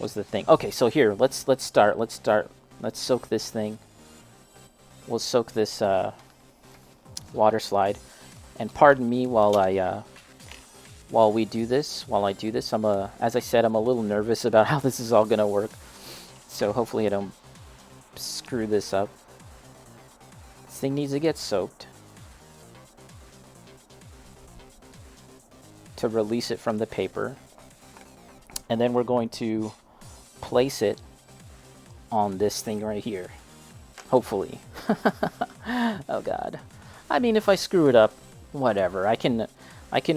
was the thing. Okay, so here, let's start. Let's soak this thing. We'll soak this water slide. And pardon me while while I do this. As I said, I'm a little nervous about how this is all gonna work. So hopefully I don't screw this up. This thing needs to get soaked to release it from the paper. And then we're going to place it on this thing right here. Hopefully. Oh god. I mean, if I screw it up, whatever. I can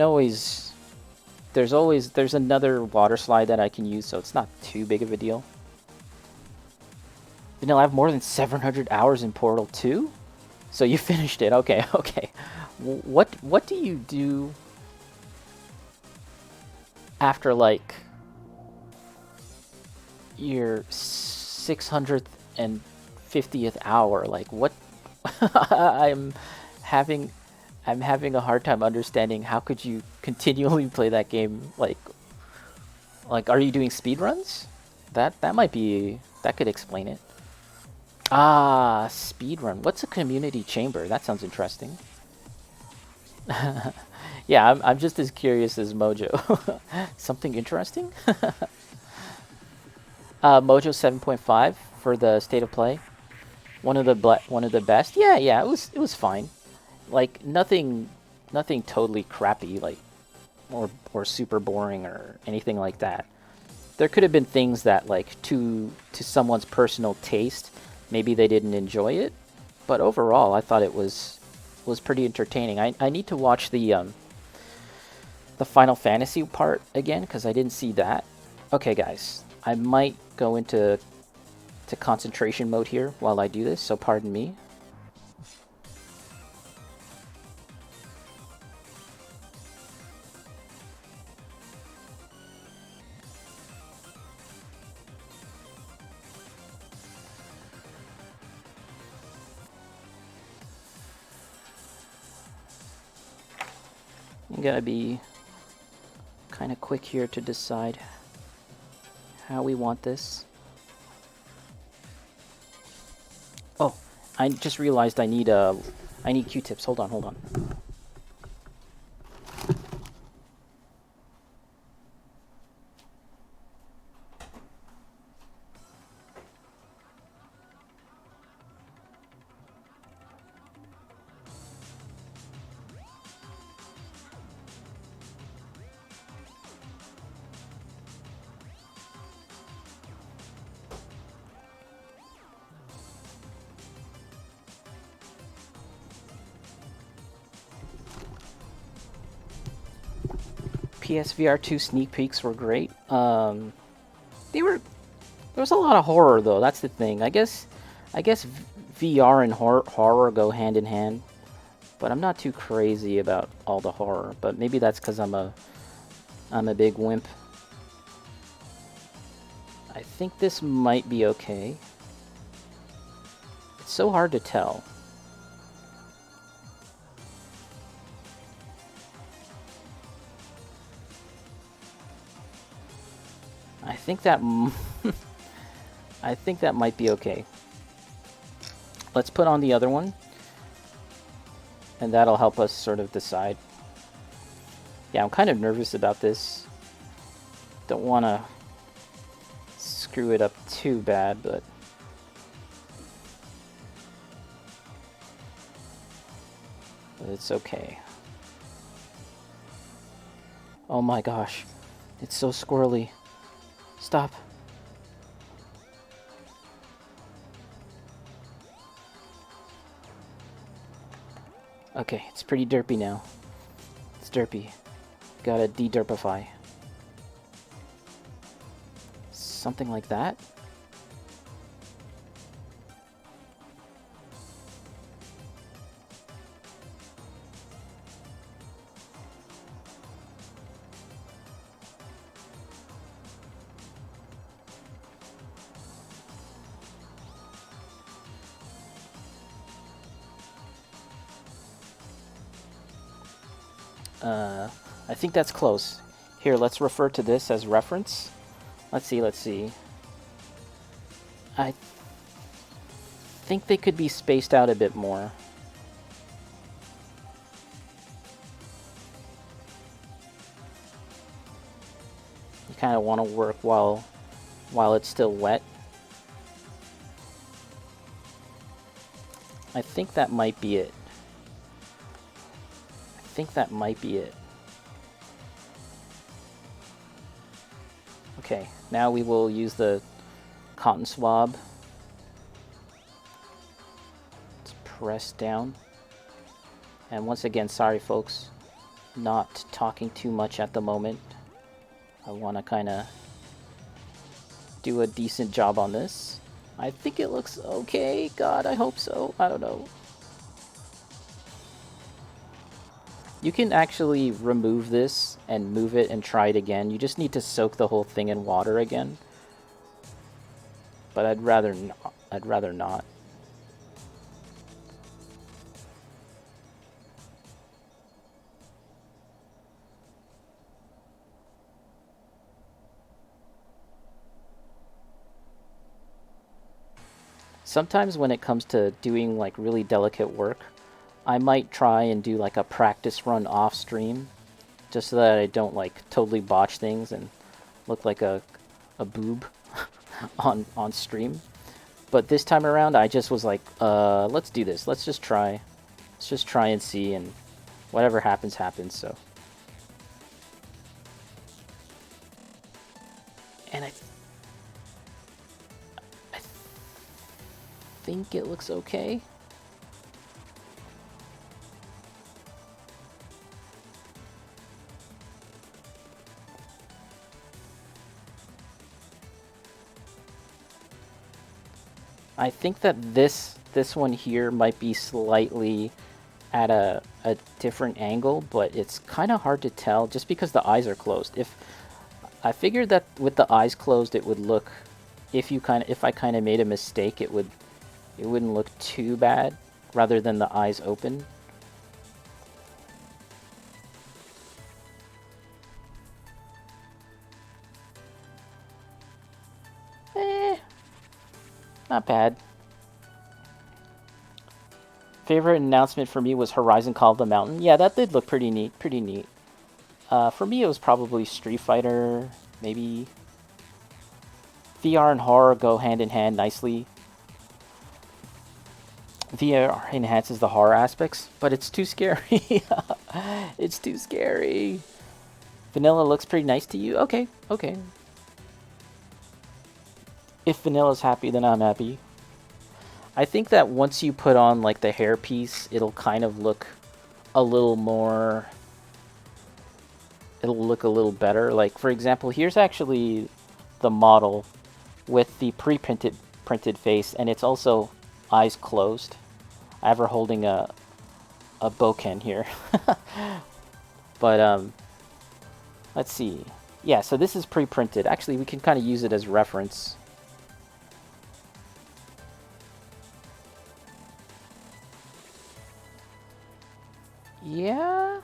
always there's another water slide that I can use, so it's not too big of a deal. Vanilla, I have more than 700 hours in Portal 2? So you finished it. Okay, okay. What do you do after like your 650th hour? Like what I'm having a hard time understanding how could you continually play that game. Like are you doing speedruns? That could explain it. Ah, speedrun. What's a community chamber? That sounds interesting. Yeah, I'm just as curious as Mojo. Something interesting? Mojo 7.5 for the state of play. One of the best. Yeah, it was fine. Like nothing totally crappy, like or super boring or anything like that. There could have been things that, like, to someone's personal taste, maybe they didn't enjoy it, but overall I thought it was pretty entertaining. I need to watch the Final Fantasy part again because I didn't see that. Okay guys, I might go into concentration mode here while I do this, so pardon me. I'm gonna be kind of quick here to decide how we want this. Oh, I just realized I need Q-tips. Hold on. PSVR 2 sneak peeks were great. There was a lot of horror though. That's the thing. I guess VR and horror go hand in hand, but I'm not too crazy about all the horror. But maybe that's because I'm a big wimp. I think this might be okay. It's so hard to tell. I think that I think that might be okay. Let's put on the other one, and that'll help us sort of decide. Yeah, I'm kind of nervous about this. Don't want to screw it up too bad, but it's okay. Oh my gosh, it's so squirrely. Stop. Okay, it's pretty derpy now. It's derpy. Gotta de-derpify. Something like that? I think that's close. Here, let's refer to this as reference. Let's see, let's see. I think they could be spaced out a bit more. You kind of want to work while it's still wet. I think that might be it. I think that might be it. Okay, now we will use the cotton swab. Let's press down. And once again, sorry folks, not talking too much at the moment. I want to kind of do a decent job on this. I think it looks okay. God, I hope so. I don't know. You can actually remove this and move it and try it again. You just need to soak the whole thing in water again. But I'd rather not. I'd rather not. Sometimes when it comes to doing like really delicate work, I might try and do like a practice run off stream, just so that I don't like totally botch things and look like a boob on stream. But this time around, I just was like, let's do this. Let's just try. Let's just try and see, and whatever happens, happens. So, and I think it looks okay. I think that this one here might be slightly at a different angle, but it's kind of hard to tell just because the eyes are closed. If I figured that with the eyes closed, it would look, if I kind of made a mistake, it wouldn't look too bad, rather than the eyes open. Not bad. Favorite announcement for me was Horizon Call of the Mountain. Yeah, that did look pretty neat. Pretty neat. For me, it was probably Street Fighter, maybe. VR and horror go hand in hand nicely. VR enhances the horror aspects, but it's too scary. It's too scary. Vanilla looks pretty nice to you? Okay, okay. If Vanilla's happy, then I'm happy. I think that once you put on like the hairpiece, it'll kind of look a little more... It'll look a little better. Like, for example, here's actually the model with the printed face, and it's also eyes closed. I have her holding a boken here. But, let's see. Yeah, so this is pre-printed. Actually, we can kind of use it as reference. Yeah,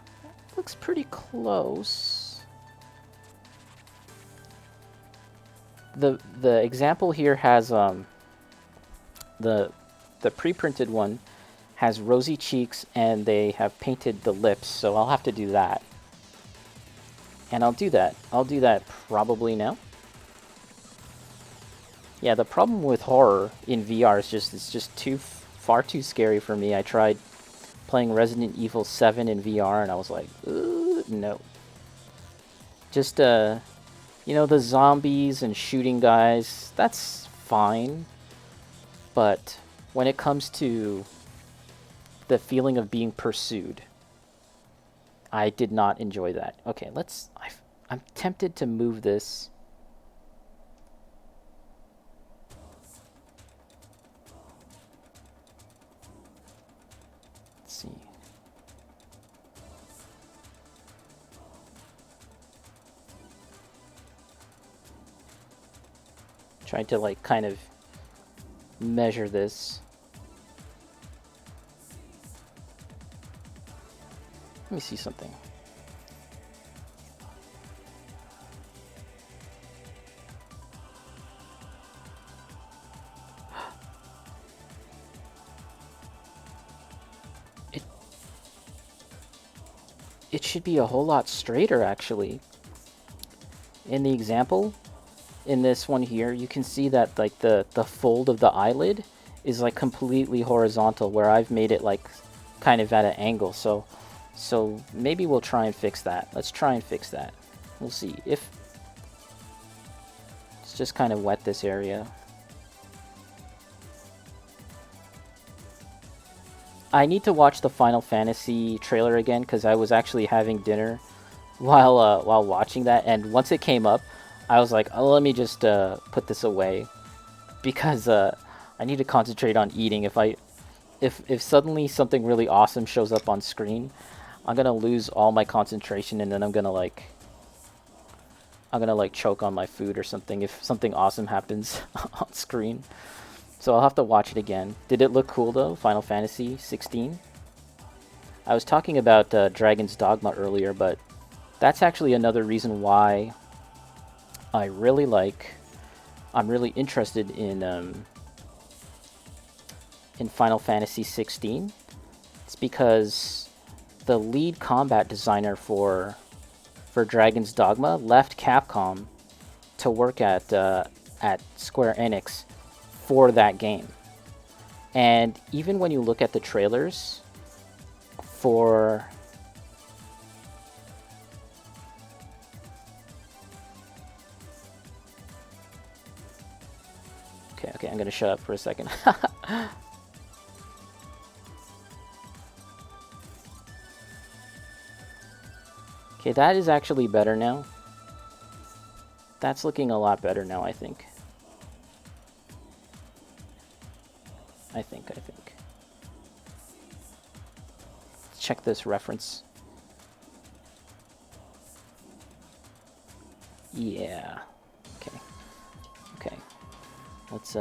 looks pretty close. The example here has the pre-printed one has rosy cheeks, and they have painted the lips, so I'll have to do that. And I'll do that. I'll do that probably now. Yeah, the problem with horror in VR is it's just far too scary for me. I tried playing Resident Evil 7 in VR, and I was like, ooh, no. Just, you know, the zombies and shooting guys, that's fine. But when it comes to the feeling of being pursued, I did not enjoy that. Okay, I'm tempted to move this. See. Trying to like kind of measure this. Let me see something. it should be a whole lot straighter, actually. In the example, in this one here, you can see that like the fold of the eyelid is like completely horizontal, where I've made it like kind of at an angle. So maybe we'll try and fix that. Let's try and fix that. We'll see. If it's just kind of wet this area. I need to watch the Final Fantasy trailer again, because I was actually having dinner while watching that, and once it came up, I was like, oh, let me just put this away, because I need to concentrate on eating. If suddenly something really awesome shows up on screen, I'm gonna lose all my concentration, and then I'm gonna like choke on my food or something if something awesome happens on screen. So I'll have to watch it again. Did it look cool though, Final Fantasy 16? I was talking about Dragon's Dogma earlier, but that's actually another reason why I'm really interested in Final Fantasy 16. It's because the lead combat designer for Dragon's Dogma left Capcom to work at Square Enix for that game. And even when you look at the trailers for Okay, I'm gonna shut up for a second. Okay, that is actually better now. That's looking a lot better now, I think. I think. Let's check this reference. Yeah. Okay. Let's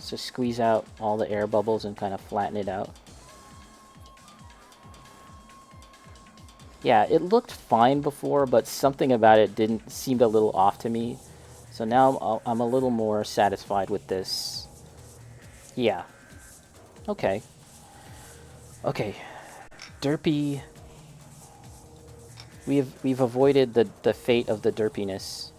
just squeeze out all the air bubbles and kind of flatten it out. Yeah, it looked fine before, but something about it seemed a little off to me. So now I'm a little more satisfied with this. Yeah. Okay. Derpy. We've avoided the fate of the derpiness.